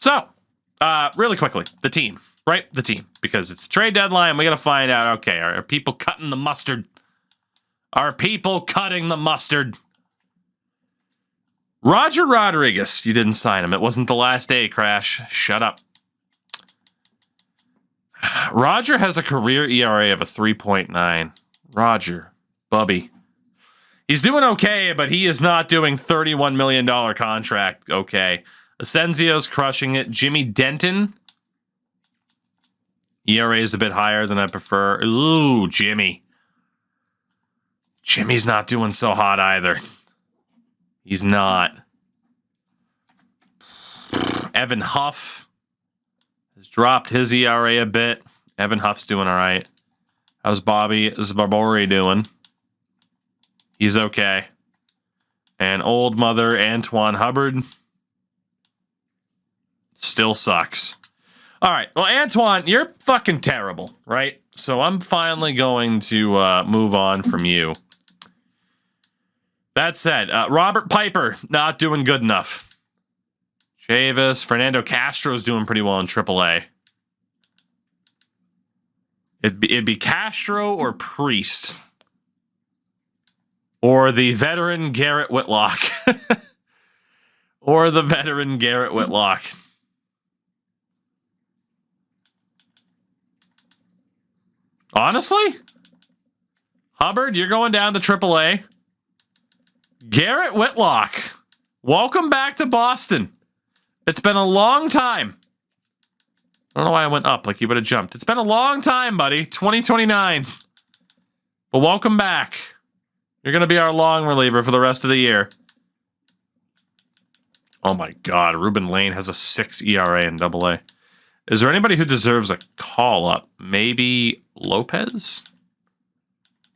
So, really quickly, the team, right? The team, because it's trade deadline. We got to find out, okay, are people cutting the mustard? Are people cutting the mustard? Roger Rodriguez, you didn't sign him. It wasn't the last day, Crash. Shut up. Roger has a career ERA of a 3.9. Roger, Bubby. He's doing okay, but he is not doing $31 million contract okay. Ascenzio's crushing it. Jimmy Denton. ERA is a bit higher than I prefer. Ooh, Jimmy. Jimmy's not doing so hot either. He's not. Evan Huff has dropped his ERA a bit. Evan Huff's doing all right. How's Bobby Zbarbori doing? He's okay. And old mother Antoine Hubbard still sucks. All right. Well, Antoine, you're fucking terrible, right? So I'm finally going to move on from you. That said, Robert Piper, not doing good enough. Chavis, Fernando Castro's doing pretty well in AAA. It'd be Castro or Priest. Or the veteran Garrett Whitlock. Or the veteran Garrett Whitlock. Honestly? Hubbard, you're going down to AAA. Garrett Whitlock, welcome back to Boston. It's been a long time. I don't know why I went up like you would have jumped. It's been a long time, buddy. 2029. But welcome back. You're going to be our long reliever for the rest of the year. Oh my God. Ruben Lane has a 6 ERA in AA. Is there anybody who deserves a call up? Maybe Lopez?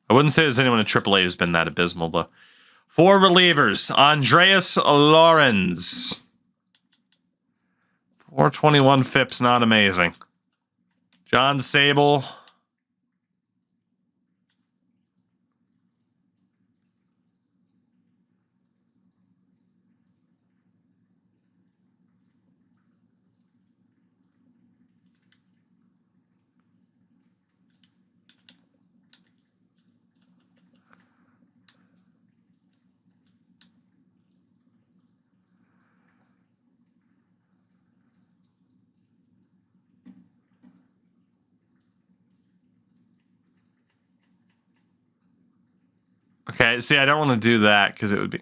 I wouldn't say there's anyone in AAA who's been that abysmal, though. 4 relievers. Andreas Lorenz. 421 FIP's not amazing. John Sable. Okay, see, I don't want to do that because it would be...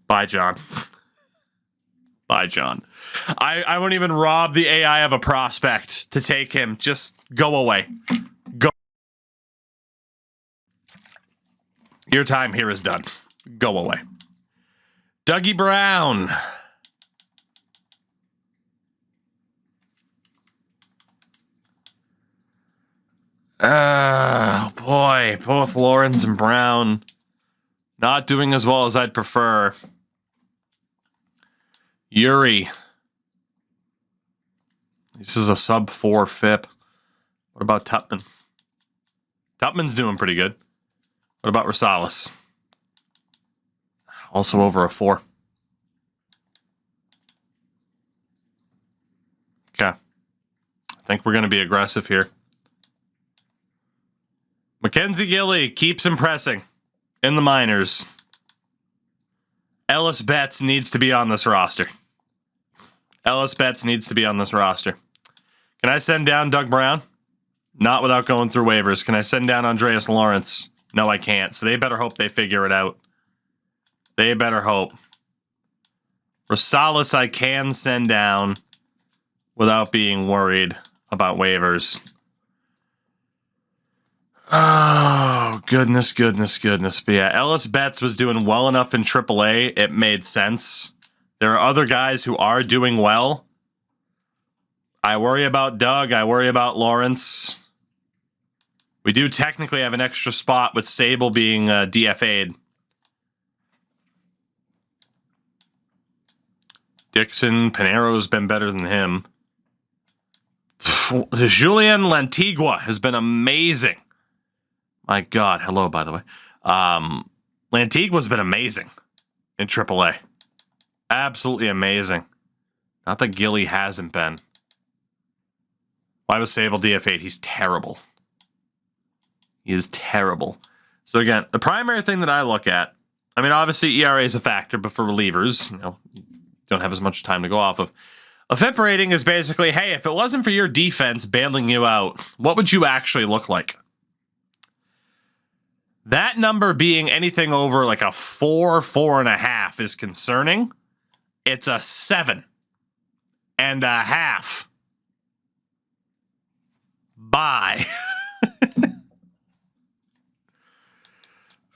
Bye, John. Bye, John. I won't even rob the AI of a prospect to take him. Just go away. Go. Your time here is done. Go away. Dougie Brown. Oh, boy. Both Lawrence and Brown not doing as well as I'd prefer. Yuri. This is a sub 4 FIP. What about Tupman? Tupman's doing pretty good. What about Rosales? Also over a 4. Okay. I think we're going to be aggressive here. Mackenzie Gilly keeps impressing in the minors. Ellis Betts needs to be on this roster. Ellis Betts needs to be on this roster. Can I send down Doug Brown? Not without going through waivers. Can I send down Andreas Lawrence? No, I can't. So they better hope they figure it out. They better hope. Rosales I can send down without being worried about waivers. Oh, goodness. But yeah, Ellis Betts was doing well enough in AAA. It made sense. There are other guys who are doing well. I worry about Doug. I worry about Lawrence. We do technically have an extra spot with Sable being DFA'd. Dixon, Pinero's been better than him. Julian Lantigua has been amazing. My God, hello, by the way. Lantigua's been amazing in AAA. Absolutely amazing. Not that Gilly hasn't been. Why was Sable DF8? He's terrible. He is terrible. So again, the primary thing that I look at, I mean, obviously ERA is a factor, but for relievers, you don't have as much time to go off of. A FIP rating is basically, hey, if it wasn't for your defense bailing you out, what would you actually look like? That number being anything over like a 4, 4.5 is concerning. It's a 7.5. Bye.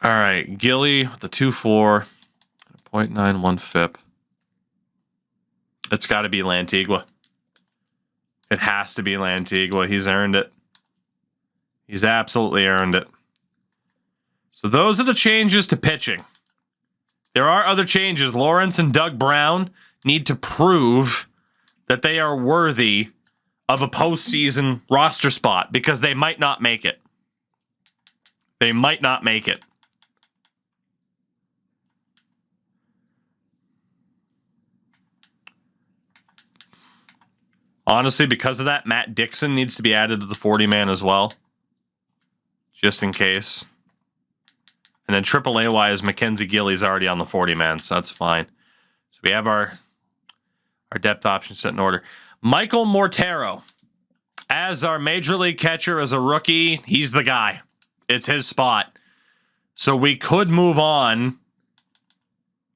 All right, Gilly with the 2.4, 0.91 FIP. It's got to be Lantigua. It has to be Lantigua. He's earned it. He's absolutely earned it. So those are the changes to pitching. There are other changes. Lawrence and Doug Brown need to prove that they are worthy of a postseason roster spot because they might not make it. They might not make it. Honestly, because of that, Matt Dixon needs to be added to the 40-man as well. Just in case. And then AAA-wise, Mackenzie Gilly's already on the 40-man, so that's fine. So we have our depth options set in order. Michael Mortero, as our Major League catcher as a rookie, he's the guy. It's his spot. So we could move on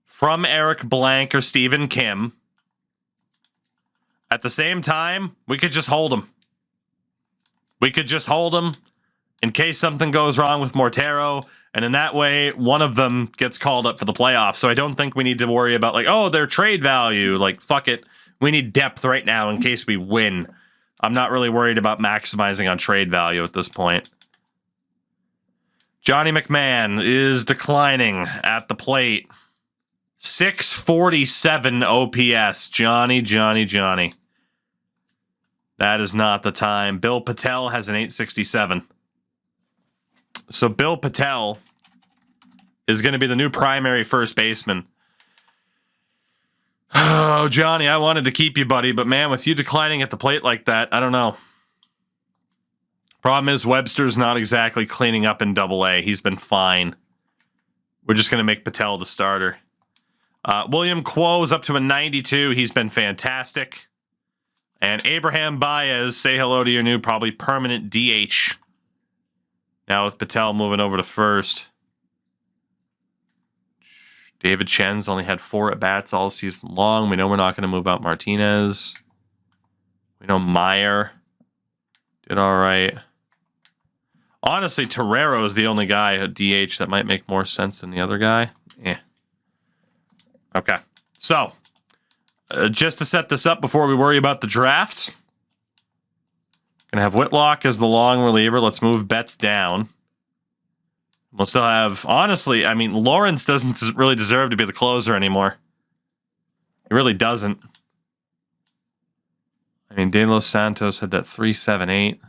from Eric Blank or Stephen Kim. At the same time, we could just hold him. We could just hold him in case something goes wrong with Mortero, and in that way, one of them gets called up for the playoffs. So I don't think we need to worry about, like, oh, their trade value. Like, fuck it. We need depth right now in case we win. I'm not really worried about maximizing on trade value at this point. Johnny McMahon is declining at the plate. 647 OPS. Johnny. That is not the time. Bill Patel has an 867. So Bill Patel is going to be the new primary first baseman. Oh, Johnny, I wanted to keep you, buddy, but man, with you declining at the plate like that, I don't know. Problem is, Webster's not exactly cleaning up in Double-A. He's been fine. We're just going to make Patel the starter. William Quo's up to a 92. He's been fantastic. And Abraham Baez, say hello to your new probably permanent DH. Now with Patel moving over to first. David Chen's only had 4 at-bats all season long. We know we're not going to move out Martinez. We know Meyer did all right. Honestly, Torrero is the only guy at DH that might make more sense than the other guy. Okay, so just to set this up before we worry about the drafts, gonna have Whitlock as the long reliever. Let's move Betts down. We'll still have, honestly, I mean, Lawrence doesn't really deserve to be the closer anymore. He really doesn't. I mean, De Los Santos had that 3.78.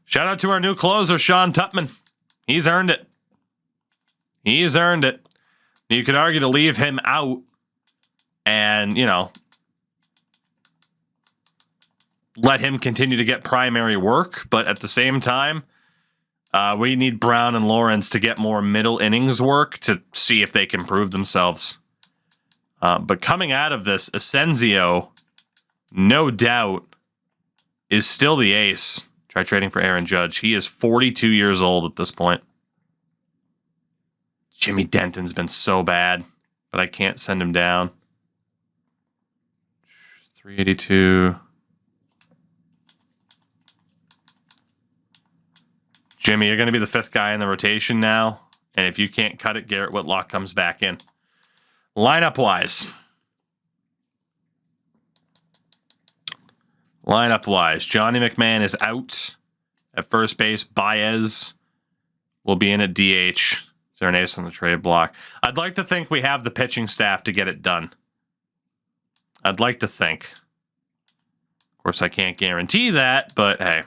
Shout out to our new closer, Sean Tupman. He's earned it. He's earned it. You could argue to leave him out and, let him continue to get primary work. But at the same time, we need Brown and Lawrence to get more middle innings work to see if they can prove themselves. But coming out of this, Asensio, no doubt, is still the ace. Try trading for Aaron Judge. He is 42 years old at this point. Jimmy Denton's been so bad, but I can't send him down. 382. Jimmy, you're going to be the 5th guy in the rotation now. And if you can't cut it, Garrett Whitlock comes back in. Lineup-wise. Johnny McMahon is out at first base. Baez will be in at DH. Is there an ace on the trade block? I'd like to think we have the pitching staff to get it done. I'd like to think. Of course, I can't guarantee that, but hey.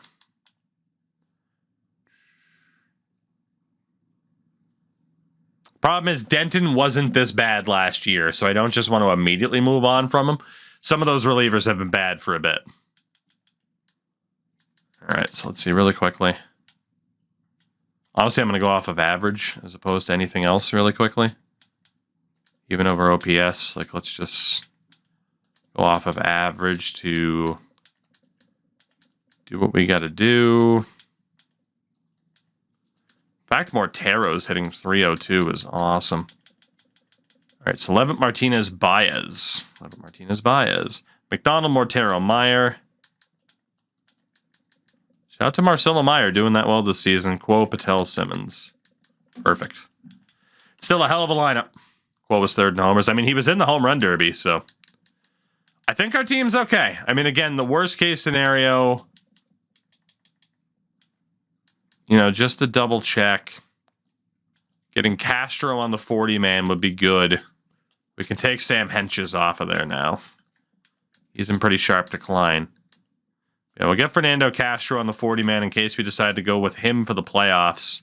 Problem is, Denton wasn't this bad last year, so I don't just want to immediately move on from him. Some of those relievers have been bad for a bit. All right, so let's see really quickly. Honestly, I'm going to go off of average as opposed to anything else really quickly. Even over OPS, like let's just go off of average to do what we got to do. In fact, Mortero's hitting 302 is awesome. All right, so Levitt Martinez Baez. McDonald, Mortero, Meyer. Shout out to Marcelo Meyer doing that well this season. Quo, Patel, Simmons. Perfect. Still a hell of a lineup. Quo was third in homers. I mean, he was in the home run derby, so I think our team's okay. I mean, again, the worst case scenario, you know, just to double check, getting Castro on the 40-man would be good. We can take Sam Henches off of there now. He's in pretty sharp decline. Yeah, we'll get Fernando Castro on the 40-man in case we decide to go with him for the playoffs.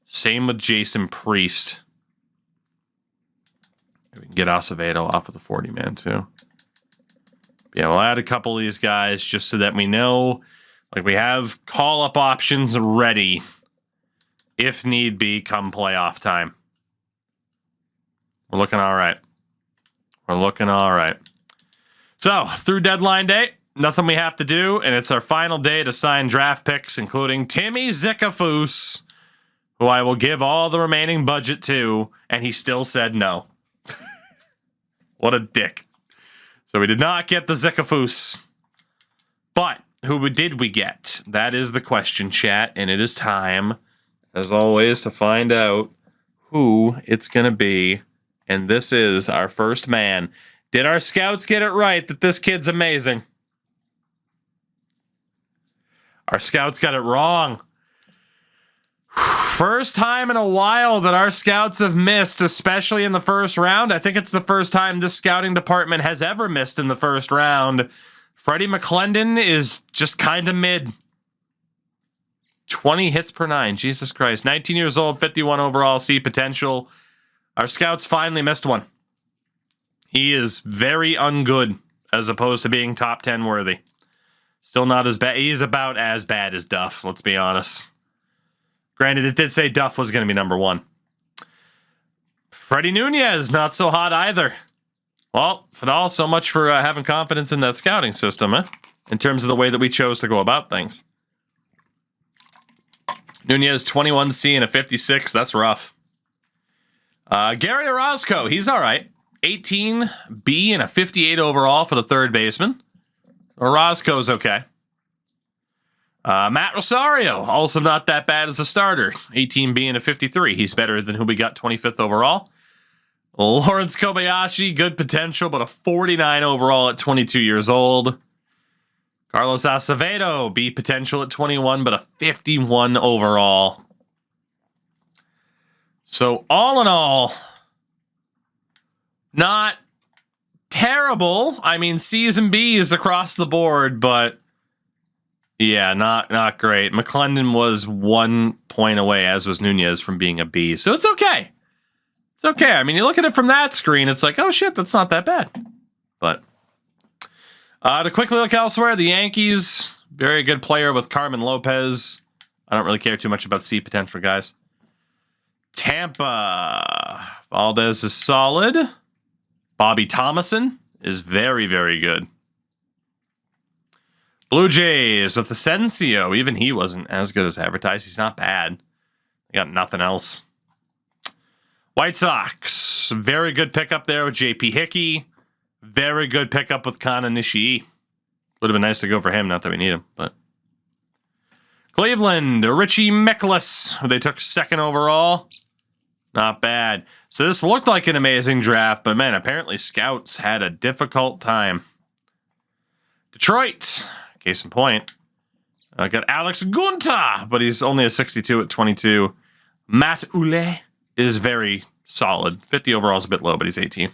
Same with Jason Priest. We can get Acevedo off of the 40-man too. Yeah, we'll add a couple of these guys just so that we know, like, we have call-up options ready if need be come playoff time. We're looking all right. We're looking all right. So, through deadline day, nothing we have to do, and it's our final day to sign draft picks, including Timmy Zickafoose, who I will give all the remaining budget to, and he still said no. What a dick. So we did not get the Zickafoose. But who did we get? That is the question, chat, and it is time, as always, to find out who it's going to be. And this is our first man. Did our scouts get it right that this kid's amazing? Our scouts got it wrong. First time in a while that our scouts have missed, especially in the first round. I think it's the first time this scouting department has ever missed in the first round. Freddie McClendon is just kind of mid. 20 hits per 9. Jesus Christ. 19 years old, 51 overall, C potential. Our scouts finally missed one. He is very ungood as opposed to being top 10 worthy. Still not as bad. He's about as bad as Duff, let's be honest. Granted, it did say Duff was going to be number 1. Freddie Nunez, not so hot either. Well, Fidel, so much for having confidence in that scouting system, in terms of the way that we chose to go about things. Nunez, 21C and a 56. That's rough. Gary Orozco, he's all right. 18B and a 58 overall for the third baseman. Orozco's okay. Matt Rosario, also not that bad as a starter. 18B and a 53. He's better than who we got 25th overall. Lawrence Kobayashi, good potential, but a 49 overall at 22 years old. Carlos Acevedo, B potential at 21, but a 51 overall. So all in all, not terrible. I mean, C's and B's across the board, but yeah, not great. McClendon was 1 point away, as was Nunez, from being a B. So it's okay. It's okay. I mean, you look at it from that screen, it's like, oh shit, that's not that bad. But to quickly look elsewhere, the Yankees, very good player with Carmen Lopez. I don't really care too much about C potential guys. Tampa, Valdez is solid. Bobby Thomason is very, very good. Blue Jays with Asensio. Even he wasn't as good as advertised. He's not bad. They got nothing else. White Sox. Very good pickup there with JP Hickey. Very good pickup with Kana Nishii. Would have been nice to go for him. Not that we need him, but. Cleveland. Richie Mikolas, who they took 2nd overall. Not bad. So this looked like an amazing draft, but man, apparently scouts had a difficult time. Detroit. Case in point, I got Alex Gunta, but he's only a 62 at 22. Matt Ule is very solid. 50 overall is a bit low, but he's 18.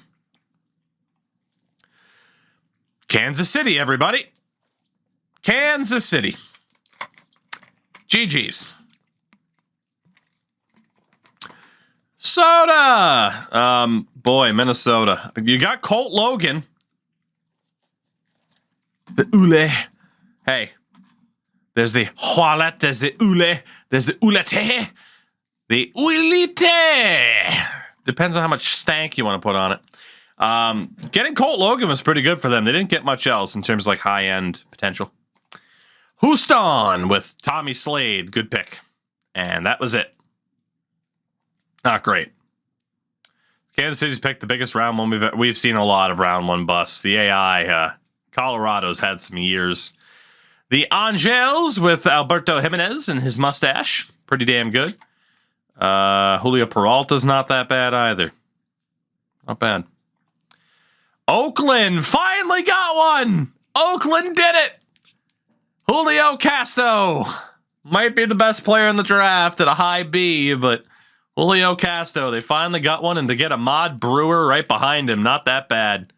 Kansas City, everybody. Kansas City. GG's. Minnesota. Boy, Minnesota. You got Colt Logan. The Ule. Hey. There's the Hualet. There's the Ule. There's the Ulete. The Ulite. Depends on how much stank you want to put on it. Getting Colt Logan was pretty good for them. They didn't get much else in terms of like high-end potential. Houston with Tommy Slade. Good pick. And that was it. Not great. Kansas City's picked the biggest round one. We've seen a lot of round one busts. The AI, Colorado's had some years. The Angels with Alberto Jimenez and his mustache. Pretty damn good. Julio Peralta's not that bad either. Not bad. Oakland finally got one. Oakland did it. Julio Castro might be the best player in the draft at a high B, but Julio Castro, they finally got one, and to get Ahmad Brewer right behind him, not that bad.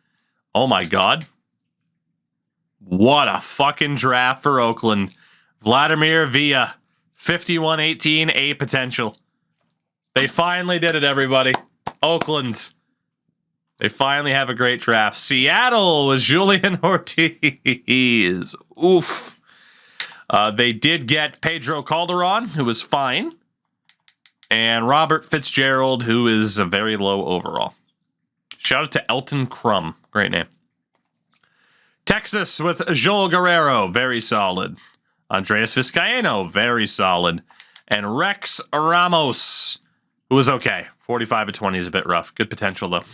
Oh my God. What a fucking draft for Oakland. Vladimir Villa, 51-18, A potential. They finally did it, everybody. Oakland. They finally have a great draft. Seattle with Julian Ortiz. Oof. They did get Pedro Calderon, who was fine. And Robert Fitzgerald, who is a very low overall. Shout out to Elton Crum. Great name. Texas with Joel Guerrero. Very solid. Andreas Vizcaino. Very solid. And Rex Ramos, who was okay. 45-20 is a bit rough. Good potential, though.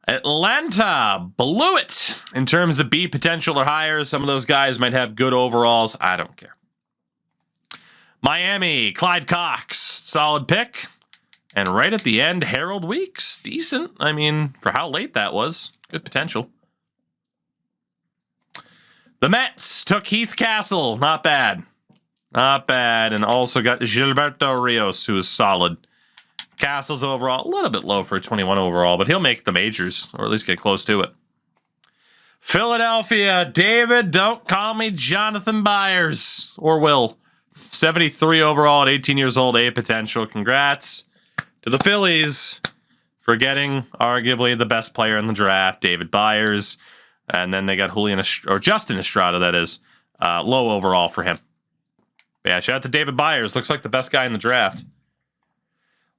Atlanta blew it in terms of B potential or higher. Some of those guys might have good overalls. I don't care. Miami, Clyde Cox, solid pick. And right at the end, Harold Weeks, decent. I mean, for how late that was, good potential. The Mets took Heath Castle, not bad. Not bad, and also got Gilberto Rios, who is solid. Castle's overall, a little bit low for a 21 overall, but he'll make the majors, or at least get close to it. Philadelphia, David, don't call me Jonathan Byers, or Will. 73 overall at 18 years old, A potential. Congrats to the Phillies for getting arguably the best player in the draft, David Byers. And then they got Justin Estrada, that is. Low overall for him. But yeah, shout out to David Byers. Looks like the best guy in the draft.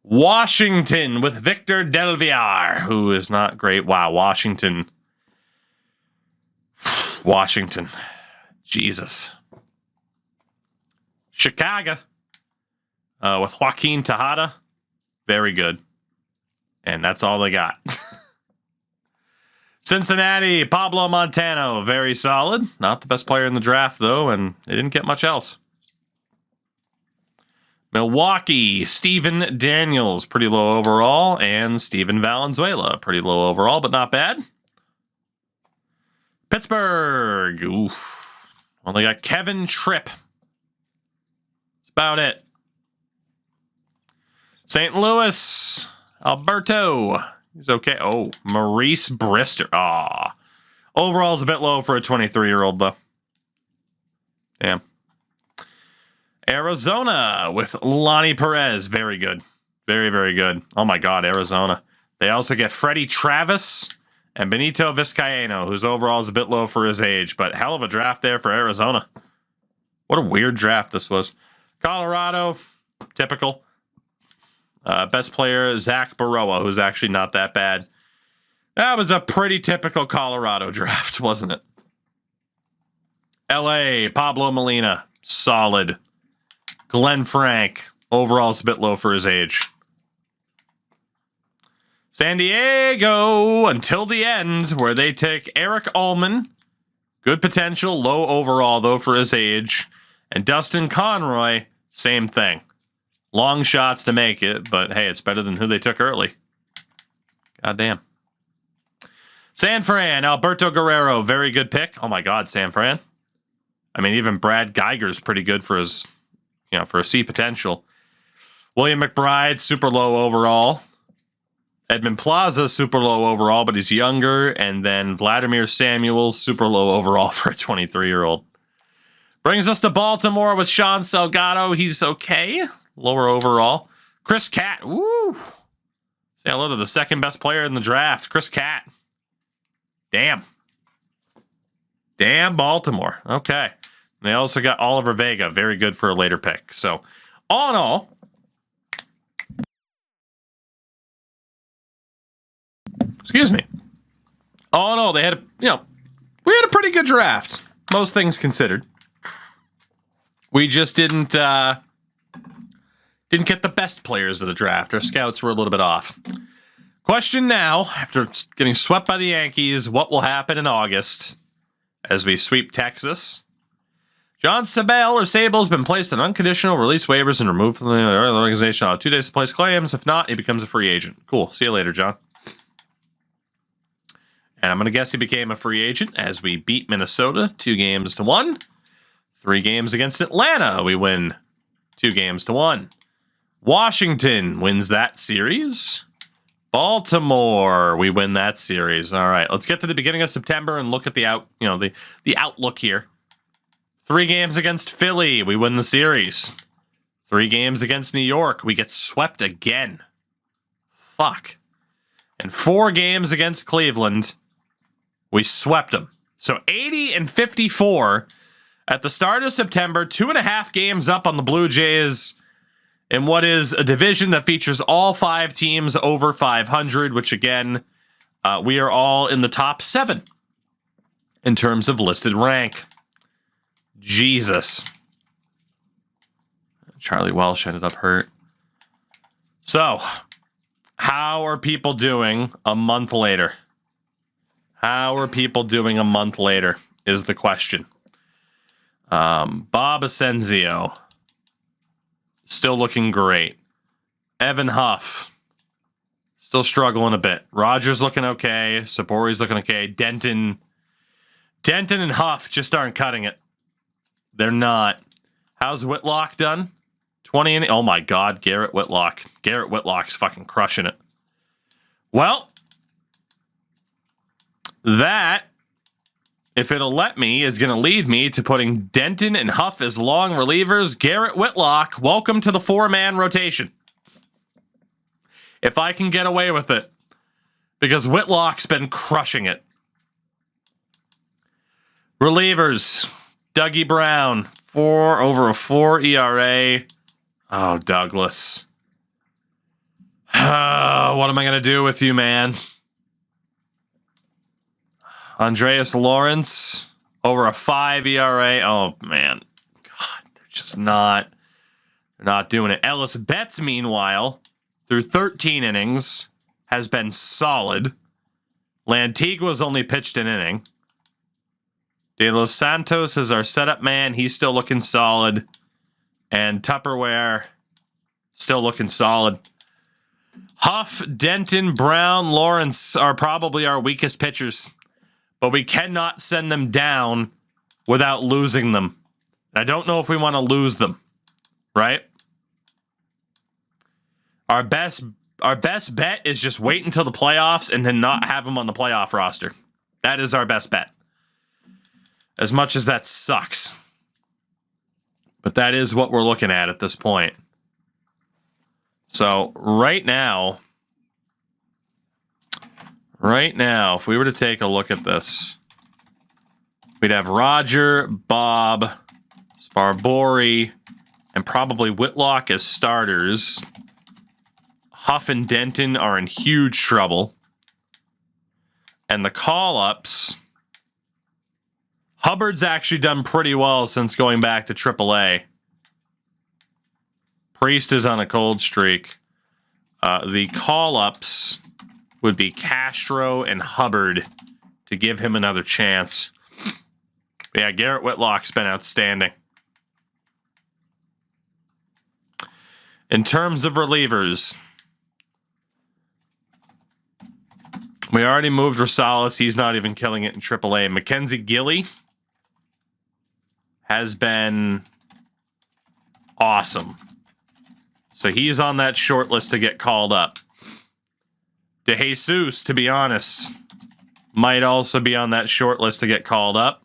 Washington with Victor Del Villar, who is not great. Wow, Washington. Washington. Jesus. Chicago with Joaquin Tejada. Very good. And that's all they got. Cincinnati, Pablo Montano. Very solid. Not the best player in the draft, though, and they didn't get much else. Milwaukee, Steven Daniels. Pretty low overall. And Steven Valenzuela. Pretty low overall, but not bad. Pittsburgh. Oof. Well, they got Kevin Tripp. About it. St. Louis, Alberto. He's okay. Oh, Maurice Brister. Ah, overall's a bit low for a 23-year-old, though. Damn. Arizona with Lonnie Perez. Very good. Very, very good. Oh, my God, Arizona. They also get Freddie Travis and Benito Vizcaino, whose overall is a bit low for his age, but hell of a draft there for Arizona. What a weird draft this was. Colorado, typical. Best player, Zach Baroa, who's actually not that bad. That was a pretty typical Colorado draft, wasn't it? LA, Pablo Molina, solid. Glenn Frank, overall is a bit low for his age. San Diego, until the end, where they take Eric Ullman. Good potential, low overall, though, for his age. And Dustin Conroy, same thing. Long shots to make it, but hey, it's better than who they took early. Goddamn. San Fran, Alberto Guerrero, very good pick. Oh my God, San Fran. I mean, even Brad Geiger's pretty good for his, for a C potential. William McBride, super low overall. Edmund Plaza, super low overall, but he's younger. And then Vladimir Samuels, super low overall for a 23-year-old. Brings us to Baltimore with Sean Salgado. He's okay. Lower overall. Chris Catt. Woo. Say hello to the second best player in the draft, Chris Catt. Damn. Damn Baltimore. Okay. And they also got Oliver Vega. Very good for a later pick. So, all in all, excuse me. All in all, they had we had a pretty good draft. Most things considered. We just didn't get the best players of the draft. Our scouts were a little bit off. Question now, after getting swept by the Yankees, what will happen in August as we sweep Texas? John Sable has been placed on unconditional release waivers and removed from the organization on 2 days to place claims. If not, he becomes a free agent. Cool. See you later, John. And I'm going to guess he became a free agent as we beat Minnesota 2-1. 3 games against Atlanta, we win 2-1. Washington wins that series. Baltimore, we win that series. All right, let's get to the beginning of September and look at the outlook here. 3 games against Philly, we win the series. 3 games against New York, we get swept again. Fuck. And 4 games against Cleveland, we swept them. So 80-54 at the start of September, 2.5 games up on the Blue Jays in what is a division that features all 5 teams over 500, which again, we are all in the top 7 in terms of listed rank. Jesus. Charlie Welsh ended up hurt. So, how are people doing a month later? How are people doing a month later is the question. Bob Asensio, still looking great. Evan Huff, still struggling a bit. Rogers looking okay. Sabori's looking okay. Denton and Huff just aren't cutting it. They're not. How's Whitlock done? 20 oh my God, Garrett Whitlock. Garrett Whitlock's fucking crushing it. Well, that, if it'll let me, is going to lead me to putting Denton and Huff as long relievers. Garrett Whitlock, welcome to the 4-man rotation. If I can get away with it. Because Whitlock's been crushing it. Relievers. Dougie Brown, 4 over a 4 ERA. Oh, Douglas. What am I going to do with you, man? Andreas Lawrence, over a 5 ERA. Oh, man. God, they're just not. They're not doing it. Ellis Betts, meanwhile, through 13 innings, has been solid. Lantigua's only pitched an inning. De Los Santos is our setup man. He's still looking solid. And Tupperware, still looking solid. Huff, Denton, Brown, Lawrence are probably our weakest pitchers. But we cannot send them down without losing them. I don't know if we want to lose them, right? Our best bet is just wait until the playoffs and then not have them on the playoff roster. That is our best bet. As much as that sucks. But that is what we're looking at this point. So right now, if we were to take a look at this, we'd have Roger, Bob, Sparbori, and probably Whitlock as starters. Huff and Denton are in huge trouble. And the call-ups, Hubbard's actually done pretty well since going back to AAA. Priest is on a cold streak. The call-ups would be Castro and Hubbard to give him another chance. But yeah, Garrett Whitlock's been outstanding. In terms of relievers, we already moved Rosales. He's not even killing it in AAA. Mackenzie Gilly has been awesome. So he's on that short list to get called up. De Jesus, to be honest, might also be on that short list to get called up.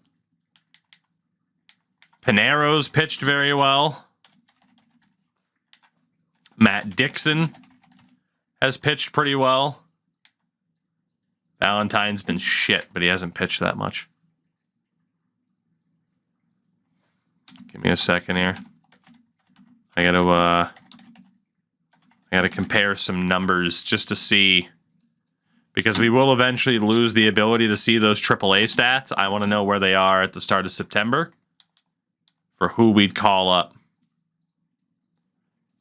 Pinero's pitched very well. Matt Matt Dixon has pitched pretty well. Valentine's been shit, but he hasn't pitched that much. Give me a second here. I gotta compare some numbers just to see, because we will eventually lose the ability to see those AAA stats. I want to know where they are at the start of September for who we'd call up.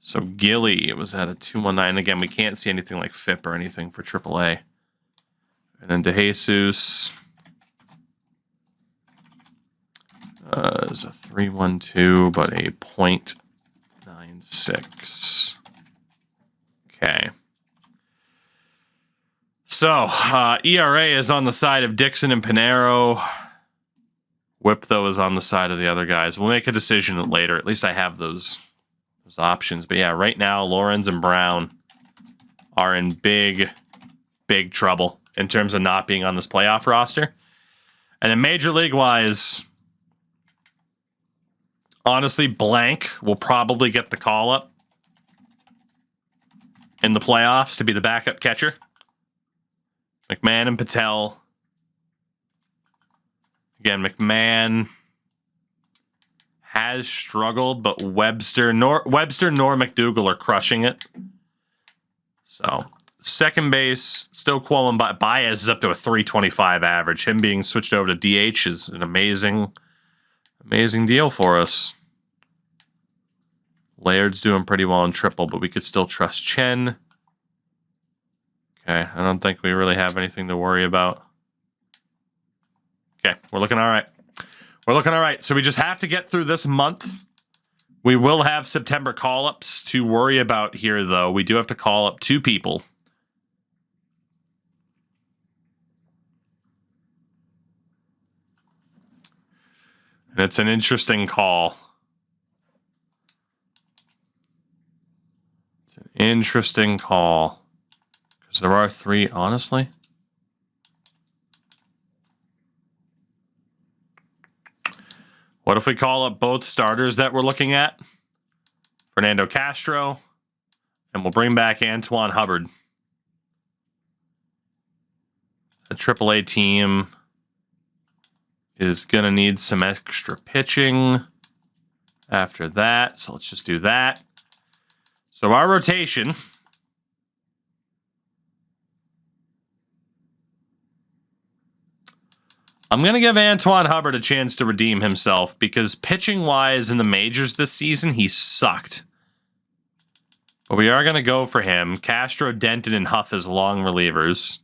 So Gilly, it was at a 219. Again, we can't see anything like FIP or anything for AAA. And then DeJesus is a 312, but a .96. Okay. So, ERA is on the side of Dixon and Pinero. Whip, though, is on the side of the other guys. We'll make a decision later. At least I have those options. But yeah, right now, Lorenz and Brown are in big trouble in terms of not being on this playoff roster. And in Major League-wise, honestly, Blank will probably get the call-up in the playoffs to be the backup catcher. McMahon and Patel. Again, McMahon has struggled, but Webster nor McDougal are crushing it. So, second base, still Cuomo. Baez is up to a 325 average. Him being switched over to DH is an amazing deal for us. Laird's doing pretty well in triple, but we could still trust Chen. Okay, I don't think we really have anything to worry about. Okay, we're looking all right. We're looking all right. So we just have to get through this month. We will have September call-ups to worry about here, though. We do have to call up 2 people. And it's an interesting call. It's an interesting call. Because there are 3, honestly. What if we call up both starters that we're looking at? Fernando Castro, and we'll bring back Antoine Hubbard. A AAA team is going to need some extra pitching after that, so let's just do that. So our rotation... I'm going to give Antoine Hubbard a chance to redeem himself because pitching-wise in the majors this season, he sucked. But we are going to go for him. Castro, Denton, and Huff as long relievers.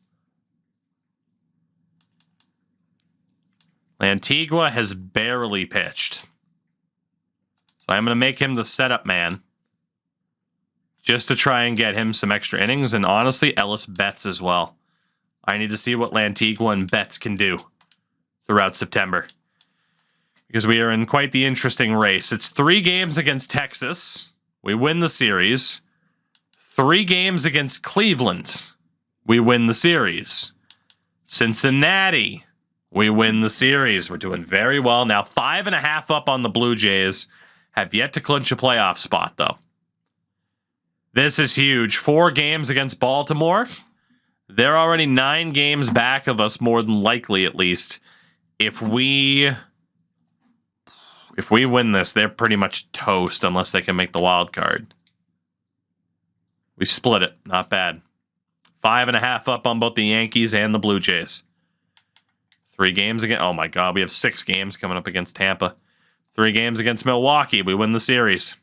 Lantigua has barely pitched. So I'm going to make him the setup man just to try and get him some extra innings. And honestly, Ellis Betts as well. I need to see what Lantigua and Betts can do throughout September, because we are in quite the interesting race. It's 3 games against Texas. We win the series. 3 games against Cleveland. We win the series. Cincinnati. We win the series. We're doing very well. Now 5.5 up on the Blue Jays. Have yet to clinch a playoff spot, though. This is huge. 4 games against Baltimore. They're already 9 games back of us, more than likely, at least. If we win this, they're pretty much toast unless they can make the wild card. We split it. Not bad. 5.5 up on both the Yankees and the Blue Jays. 3 games again. Oh my God, we have 6 games coming up against Tampa. 3 games against Milwaukee. We win the series.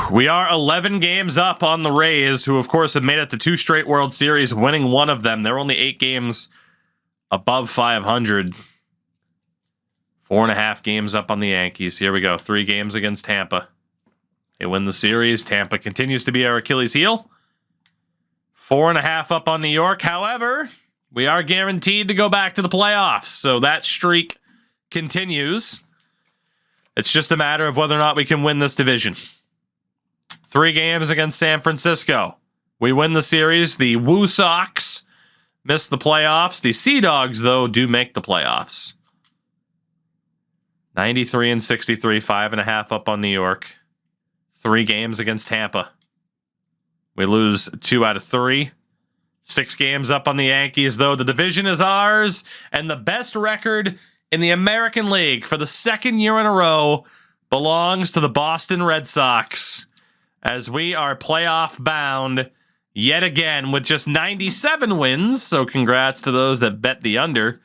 We are 11 games up on the Rays, who, of course, have made it to 2 straight World Series, winning 1 of them. They're only 8 games above 500. 4.5 games up on the Yankees. Here we go. 3 games against Tampa. They win the series. Tampa continues to be our Achilles heel. 4.5 up on New York. However, we are guaranteed to go back to the playoffs, so that streak continues. It's just a matter of whether or not we can win this division. 3 games against San Francisco. We win the series. The Woo Sox miss the playoffs. The Sea Dogs, though, do make the playoffs. 93 and 63, 5.5 up on New York. 3 games against Tampa. We lose 2 out of 3. 6 games up on the Yankees, though. The division is ours, and the best record in the American League for the 2nd year in a row belongs to the Boston Red Sox, as we are playoff bound yet again with just 97 wins. So congrats to those that bet the under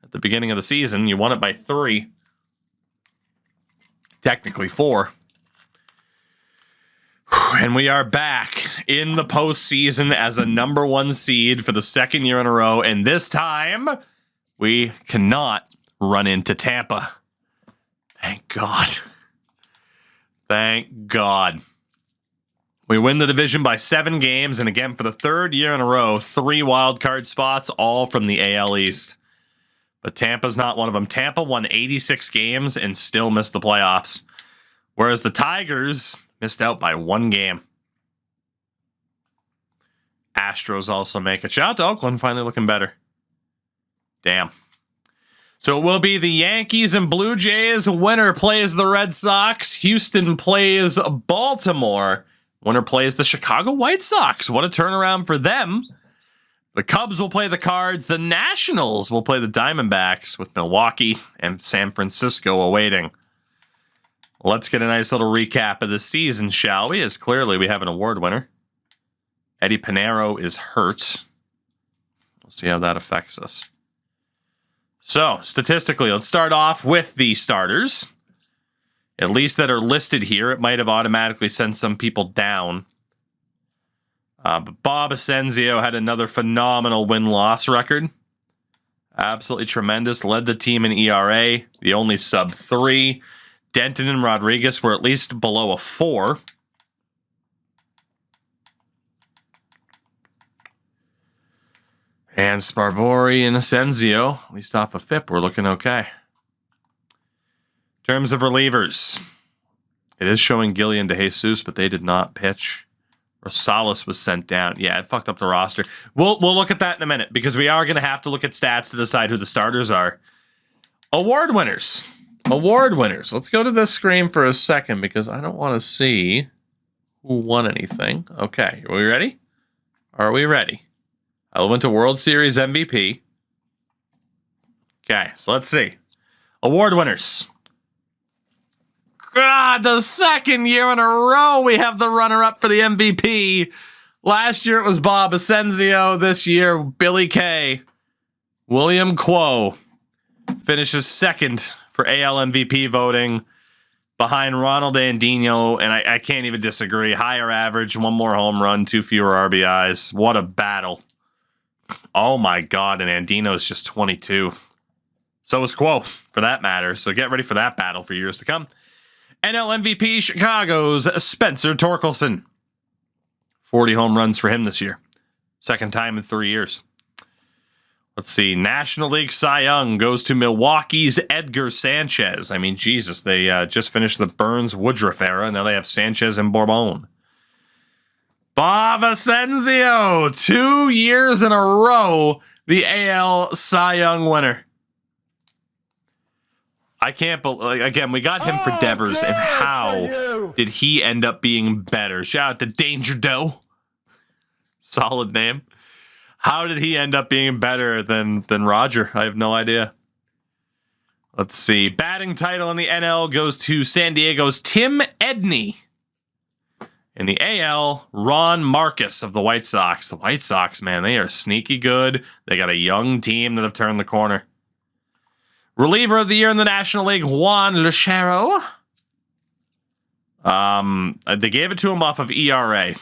at the beginning of the season. You won it by 3. Technically 4. And we are back in the postseason as a number 1 seed for the 2nd year in a row. And this time, we cannot run into Tampa. Thank God. Thank God. We win the division by 7 games. And again, for the 3rd year in a row, 3 wild card spots, all from the AL East. But Tampa's not one of them. Tampa won 86 games and still missed the playoffs. Whereas the Tigers missed out by 1 game. Astros also make it. Shout out to Oakland, finally looking better. Damn. So it will be the Yankees and Blue Jays. Winner plays the Red Sox. Houston plays Baltimore. Winner plays the Chicago White Sox. What a turnaround for them. The Cubs will play the Cards. The Nationals will play the Diamondbacks, with Milwaukee and San Francisco awaiting. Let's get a nice little recap of the season, shall we? As clearly we have an award winner. Eddie Pinheiro is hurt. We'll see how that affects us. So, statistically, let's start off with the starters. At least that are listed here. It might have automatically sent some people down. But Bob Asensio had another phenomenal win-loss record. Absolutely tremendous. Led the team in ERA. The only sub-3. Denton and Rodriguez were at least below a 4. And Sparbori and Asensio, at least off a FIP, we're looking okay. In terms of relievers, it is showing Gillian de Jesus, but they did not pitch. Rosales was sent down. Yeah, it fucked up the roster. We'll look at that in a minute, because we are going to have to look at stats to decide who the starters are. Award winners. Award winners. Let's go to this screen for a second, because I don't want to see who won anything. Okay, are we ready? Are we ready? I went to World Series MVP. Okay, so let's see. Award winners. God, the 2nd year in a row we have the runner-up for the MVP. Last year it was Bob Asensio. This year, Billy Kay. William Quo finishes 2nd for AL MVP voting behind Ronald Andino, and I can't even disagree. Higher average, 1 more home run, 2 fewer RBIs. What a battle. Oh my God, and Andino's just 22. So is Quo, for that matter. So get ready for that battle for years to come. NL MVP Chicago's Spencer Torkelson. 40 home runs for him this year. 2nd time in 3 years. Let's see. National League Cy Young goes to Milwaukee's Edgar Sanchez. I mean, Jesus, they just finished the Burns-Woodruff era. Now they have Sanchez and Bourbon. Bob Asensio, 2 years in a row, the AL Cy Young winner. I can't believe, again, we got him for Devers, and how did he end up being better? Shout out to Danger Doe. Solid name. How did he end up being better than Roger? I have no idea. Let's see. Batting title in the NL goes to San Diego's Tim Edney. In the AL, Ron Marcus of the White Sox. The White Sox, man, they are sneaky good. They got a young team that have turned the corner. Reliever of the year in the National League, Juan Lucero. They gave it to him off of ERA.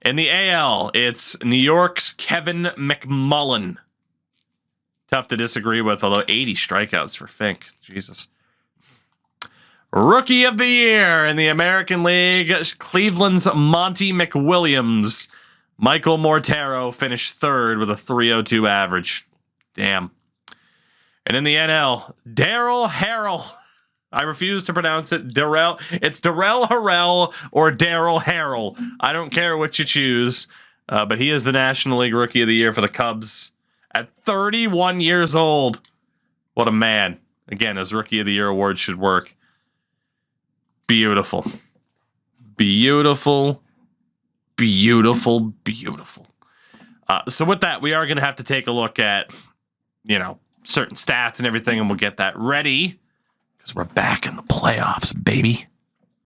In the AL, it's New York's Kevin McMullen. Tough to disagree with, although 80 strikeouts for Fink. Jesus. Rookie of the year in the American League, Cleveland's Monty McWilliams. Michael Mortero finished 3rd with a .302 average. Damn. And in the NL, Darrell Harrell. I refuse to pronounce it. It's Darrell Harrell or Darrell Harrell. I don't care what you choose. But he is the National League Rookie of the Year for the Cubs at 31 years old. What a man. Again, his Rookie of the Year award should work. Beautiful. Beautiful. Beautiful. Beautiful. So with that, we are going to have to take a look at, you know, certain stats and everything, and we'll get that ready because we're back in the playoffs, baby.